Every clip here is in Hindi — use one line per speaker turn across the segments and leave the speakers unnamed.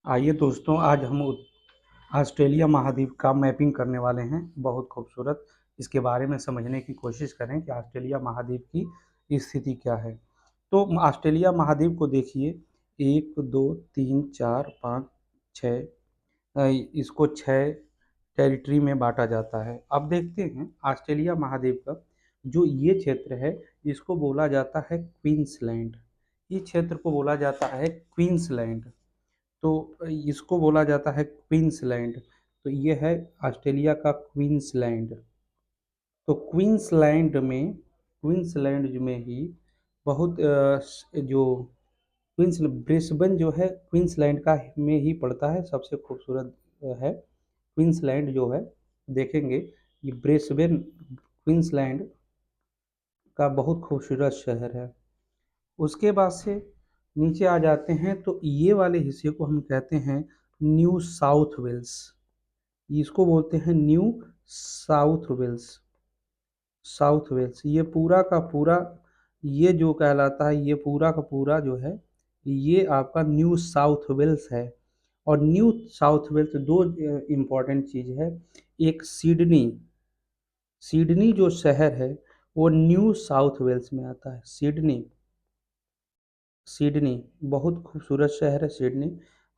आइए दोस्तों, आज हम ऑस्ट्रेलिया महाद्वीप का मैपिंग करने वाले हैं। बहुत खूबसूरत इसके बारे में समझने की कोशिश करें कि ऑस्ट्रेलिया महाद्वीप की स्थिति क्या है। तो ऑस्ट्रेलिया महाद्वीप को देखिए, 1 2 3 4 5 6, इसको 6 टेरिटरी में बांटा जाता है। अब देखते हैं ऑस्ट्रेलिया महाद्वीप का जो ये क्षेत्र है, इसको बोला जाता है क्वींसलैंड। इस क्षेत्र को बोला जाता है क्वींसलैंड। तो इसको बोला जाता है क्वींसलैंड। तो ये है ऑस्ट्रेलिया का क्वींसलैंड। तो क्वींसलैंड में ही बहुत जो ब्रिस्बेन जो है क्वींसलैंड का में ही पड़ता है। सबसे खूबसूरत है क्वींसलैंड जो है, देखेंगे ये ब्रिस्बेन क्वींसलैंड का बहुत खूबसूरत शहर है। उसके बाद से नीचे आ जाते हैं तो ये वाले हिस्से को हम कहते हैं न्यू साउथ वेल्स। इसको बोलते हैं New South Wales. South Wales ये पूरा का पूरा, ये जो कहलाता है, ये पूरा का पूरा जो है, ये आपका न्यू साउथ वेल्स है। और न्यू साउथ वेल्स दो इम्पॉर्टेंट चीज़ है। एक सिडनी, सिडनी जो शहर है वो न्यू साउथ वेल्स में आता है। सिडनी, सिडनी बहुत खूबसूरत शहर है सिडनी।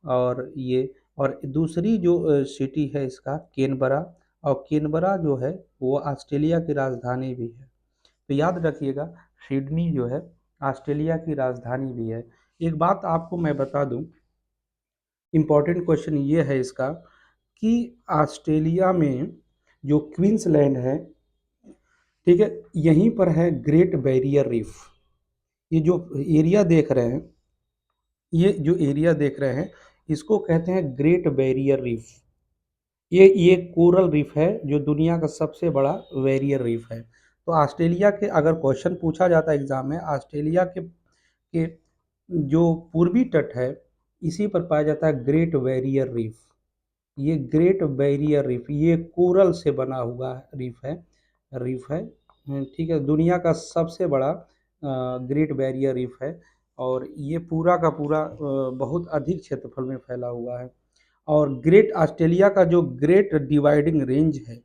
और ये, और दूसरी जो सिटी है इसका कैनबरा। और कैनबरा जो है वो ऑस्ट्रेलिया की राजधानी भी है। तो याद रखिएगा, सिडनी जो है ऑस्ट्रेलिया की राजधानी भी है। एक बात आपको मैं बता दूं, इम्पोर्टेंट क्वेश्चन ये है इसका कि ऑस्ट्रेलिया में जो क्वींसलैंड है, ठीक है, यहीं पर है ग्रेट बैरियर रीफ। ये जो एरिया देख रहे हैं, ये जो एरिया देख रहे हैं, इसको कहते हैं ग्रेट बैरियर रीफ। ये कोरल रीफ है जो दुनिया का सबसे बड़ा बैरियर रीफ है। तो ऑस्ट्रेलिया के अगर क्वेश्चन पूछा जाता है एग्जाम में, ऑस्ट्रेलिया के जो पूर्वी तट है, इसी पर पाया जाता है ग्रेट बैरियर रीफ। ये ग्रेट बैरियर रीफ, ये कोरल से बना हुआ रीफ है। ठीक है, दुनिया का सबसे बड़ा ग्रेट बैरियर रीफ है। और ये पूरा का पूरा बहुत अधिक क्षेत्रफल में फैला हुआ है। और ग्रेट ऑस्ट्रेलिया का जो ग्रेट डिवाइडिंग रेंज है,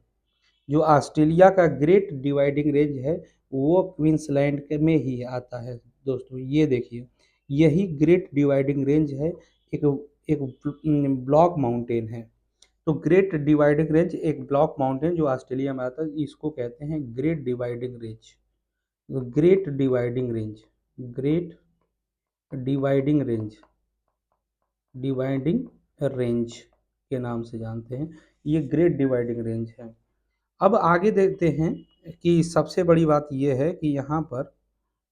जो ऑस्ट्रेलिया का ग्रेट डिवाइडिंग रेंज है, वो क्वींसलैंड के में ही आता है। दोस्तों ये देखिए, यही ग्रेट डिवाइडिंग रेंज है। एक एक ब्लॉक माउंटेन है। तो ग्रेट डिवाइडिंग रेंज एक ब्लॉक माउंटेन जो ऑस्ट्रेलिया में आता है, इसको कहते हैं great dividing range. Great dividing range, great dividing range, dividing range के नाम से जानते हैं। ये ग्रेट डिवाइडिंग रेंज है। अब आगे देखते हैं कि सबसे बड़ी बात ये है कि यहाँ पर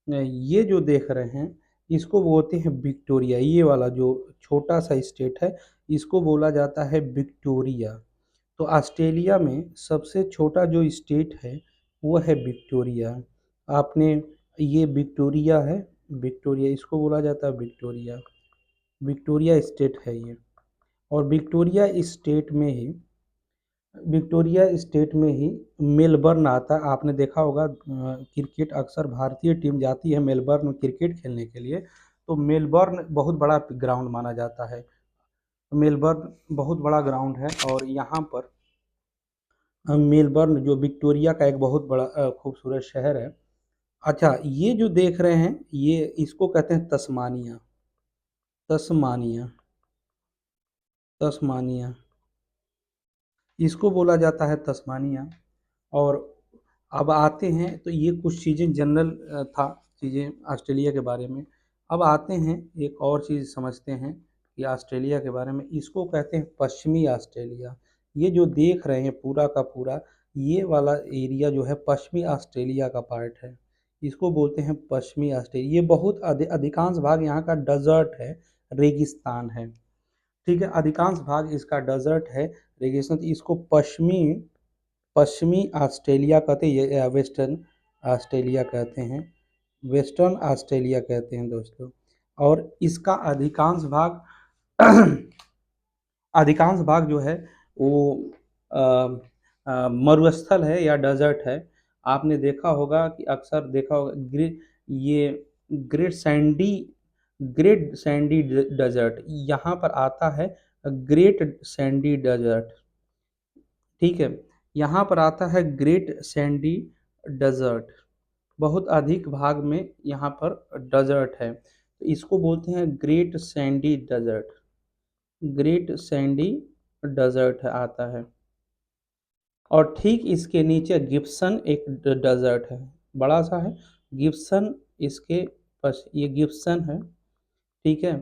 ये जो देख रहे हैं, इसको बोलते हैं विक्टोरिया। ये वाला जो छोटा सा स्टेट है, इसको बोला जाता है विक्टोरिया। तो ऑस्ट्रेलिया में सबसे छोटा जो स्टेट है वो है विक्टोरिया। आपने, ये विक्टोरिया है, विक्टोरिया इसको बोला जाता है विक्टोरिया। विक्टोरिया स्टेट है ये। और विक्टोरिया स्टेट में ही मेलबर्न आता है। आपने देखा होगा क्रिकेट, अक्सर भारतीय टीम जाती है मेलबर्न क्रिकेट खेलने के लिए। तो मेलबर्न बहुत बड़ा ग्राउंड माना जाता है। मेलबर्न बहुत बड़ा ग्राउंड है। और यहाँ पर मेलबर्न जो विक्टोरिया का एक बहुत बड़ा खूबसूरत शहर है। अच्छा, ये जो देख रहे हैं, ये इसको कहते हैं तस्मानिया। तस्मानिया, तस्मानिया इसको बोला जाता है तस्मानिया। और अब आते हैं, तो ये कुछ चीज़ें जनरल था, चीज़ें ऑस्ट्रेलिया के बारे में। अब आते हैं, एक और चीज़ समझते हैं कि ऑस्ट्रेलिया के बारे में, इसको कहते हैं पश्चिमी ऑस्ट्रेलिया। ये जो देख रहे हैं पूरा का पूरा, ये वाला एरिया जो है पश्चिमी ऑस्ट्रेलिया का पार्ट है। इसको बोलते हैं पश्चिमी ऑस्ट्रेलिया। ये बहुत अधिकांश भाग यहाँ का डेजर्ट है, रेगिस्तान है। ठीक है, अधिकांश भाग इसका डेजर्ट है, रेगिस्तान। तो इसको पश्चिमी पश्चिमी ऑस्ट्रेलिया कहते हैं, ये वेस्टर्न ऑस्ट्रेलिया कहते हैं, वेस्टर्न ऑस्ट्रेलिया कहते हैं दोस्तों। और इसका अधिकांश भाग अधिकांश भाग जो है वो अ, मरुस्थल है या डेजर्ट है। आपने देखा होगा कि अक्सर देखा होगा ये Great Sandy Great Sandy Desert, यहाँ पर आता है ग्रेट सैंडी डेजर्ट। ठीक है, यहाँ पर आता है ग्रेट सैंडी डेजर्ट, बहुत अधिक भाग में यहाँ पर डेजर्ट है, तो इसको बोलते हैं Great Sandy Desert. Great Sandy Desert आता है। और ठीक इसके नीचे गिब्सन एक डेजर्ट है, बड़ा सा है गिब्सन। इसके पास ये गिब्सन है। ठीक है,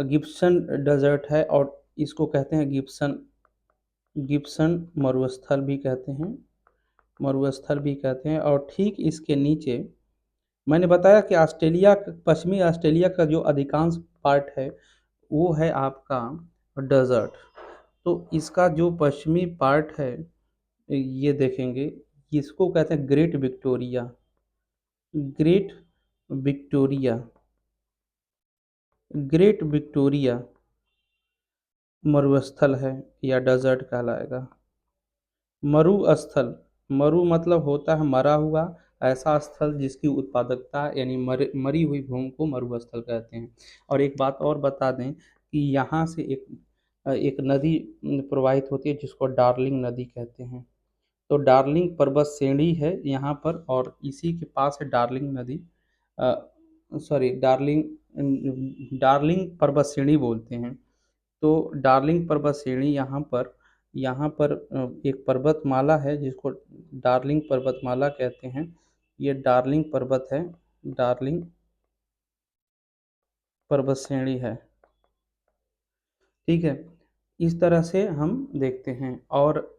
गिब्सन डेजर्ट है, और इसको कहते हैं गिब्सन, गिब्सन मरुस्थल भी कहते हैं, मरुस्थल भी कहते हैं। और ठीक इसके नीचे मैंने बताया कि ऑस्ट्रेलिया, पश्चिमी ऑस्ट्रेलिया का जो अधिकांश पार्ट है वो है आपका डेजर्ट। तो इसका जो पश्चिमी पार्ट है, ये देखेंगे, इसको कहते हैं great Victoria. Great Victoria, great Victoria मरुस्थल है या डेजर्ट कहलाएगा। मरुस्थल, मरु मतलब होता है मरा हुआ, ऐसा स्थल जिसकी उत्पादकता यानी मरी हुई भूमि को मरुस्थल कहते हैं। और एक बात और बता दें कि यहाँ से एक नदी प्रवाहित होती है जिसको डार्लिंग नदी कहते हैं। तो डार्लिंग पर्वत श्रेणी है यहाँ पर, और इसी के पास है डार्लिंग नदी, सॉरी डार्लिंग, डार्लिंग पर्वत श्रेणी बोलते हैं। तो डार्लिंग पर्वत श्रेणी यहाँ पर एक पर्वतमाला है जिसको डार्लिंग पर्वतमाला कहते हैं। ये डार्लिंग पर्वत है, डार्लिंग पर्वत श्रेणी है। ठीक है, इस तरह से हम देखते हैं, और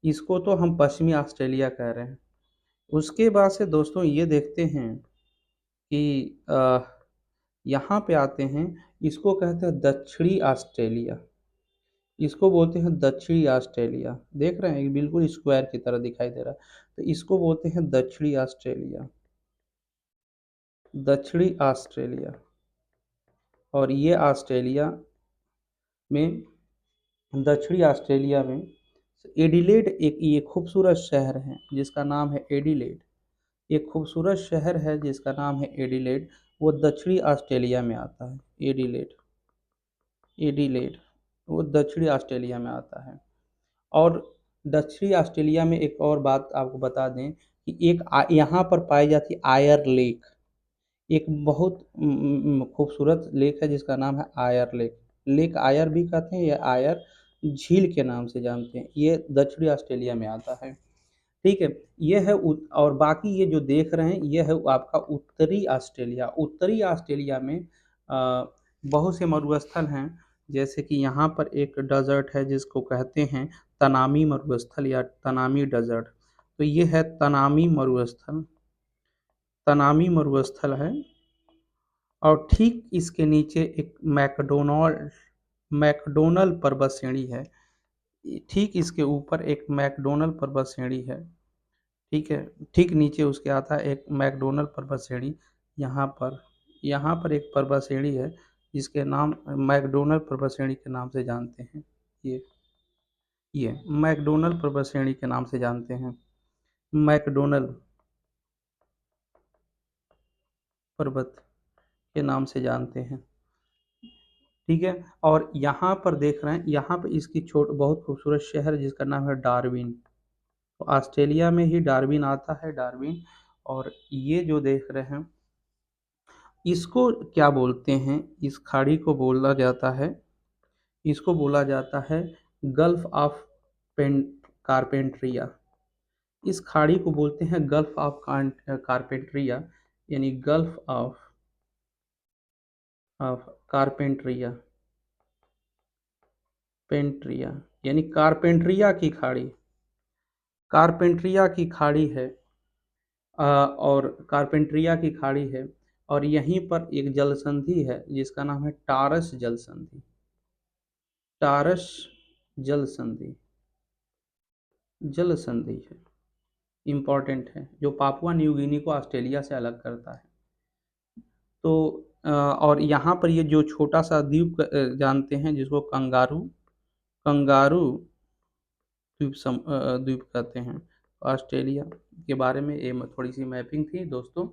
इसको तो हम पश्चिमी ऑस्ट्रेलिया कह रहे हैं। उसके बाद से दोस्तों ये देखते हैं कि यहाँ पे आते हैं, इसको कहते हैं दक्षिणी ऑस्ट्रेलिया। इसको बोलते हैं दक्षिणी ऑस्ट्रेलिया, देख रहे हैं ये बिल्कुल स्क्वायर की तरह दिखाई दे रहा है, तो इसको बोलते हैं दक्षिणी ऑस्ट्रेलिया, दक्षिणी ऑस्ट्रेलिया। और ये ऑस्ट्रेलिया में, दक्षिणी ऑस्ट्रेलिया में एडिलेड एक ये खूबसूरत शहर है जिसका नाम है एडिलेड। एक खूबसूरत शहर है जिसका नाम है एडिलेड, वो दक्षिणी ऑस्ट्रेलिया में आता है। एडिलेड, एडिलेड वो दक्षिणी ऑस्ट्रेलिया में आता है। और दक्षिणी ऑस्ट्रेलिया में एक और बात आपको बता दें कि यहाँ पर पाई जाती आयर लेक, एक बहुत खूबसूरत लेक है जिसका नाम है आयर लेक। लेक आयर भी कहते हैं या आयर झील के नाम से जानते हैं, ये दक्षिणी ऑस्ट्रेलिया में आता है। ठीक है, ये है और बाकी ये जो देख रहे हैं ये है आपका उत्तरी ऑस्ट्रेलिया। उत्तरी ऑस्ट्रेलिया में बहुत से मरुस्थल हैं, जैसे कि यहाँ पर एक डेजर्ट है जिसको कहते हैं तनामी मरुस्थल या तनामी डेजर्ट। तो ये है तनामी मरुस्थल, तनामी मरुस्थल है। और ठीक इसके नीचे एक मैकडोनल पर्वत श्रेणी है। ठीक इसके ऊपर एक मैकडोनल पर्वत श्रेणी है। ठीक है, ठीक नीचे उसके आता है एक मैकडोनल पर्वत श्रेणी। यहाँ पर एक पर्वत श्रेणी है जिसके नाम मैकडोनल पर्वत श्रेणी के नाम से जानते हैं। ये ये मैकडोनल पर्वत श्रेणी के नाम से जानते हैं, मैकडोनल पर्वत के नाम से जानते हैं। ठीक है, और यहाँ पर देख रहे हैं, यहाँ पर इसकी बहुत खूबसूरत शहर जिसका नाम है डार्विन। तो ऑस्ट्रेलिया में ही डार्विन आता है, डार्विन। और ये जो देख रहे हैं इसको क्या बोलते हैं, इस खाड़ी को बोला जाता है, इसको बोला जाता है गल्फ ऑफ कारपेंट्रिया। इस खाड़ी को बोलते हैं गल्फ ऑफ कारपेंट्रिया, यानी गल्फ ऑफ कारपेंट्रिया, पेंट्रिया यानी कारपेंट्रिया की खाड़ी, कारपेंट्रिया की खाड़ी है। और कारपेंट्रिया की खाड़ी है, और यहीं पर एक जल संधि है जिसका नाम है टारस जल संधि। टारस जल संधि, जल संधि है, इम्पॉर्टेंट है, जो पापुआ न्यू गिनी को ऑस्ट्रेलिया से अलग करता है। तो और यहाँ पर ये जो छोटा सा द्वीप जानते हैं जिसको कंगारू, कंगारू द्वीप कहते हैं। ऑस्ट्रेलिया के बारे में ये थोड़ी सी मैपिंग थी दोस्तों।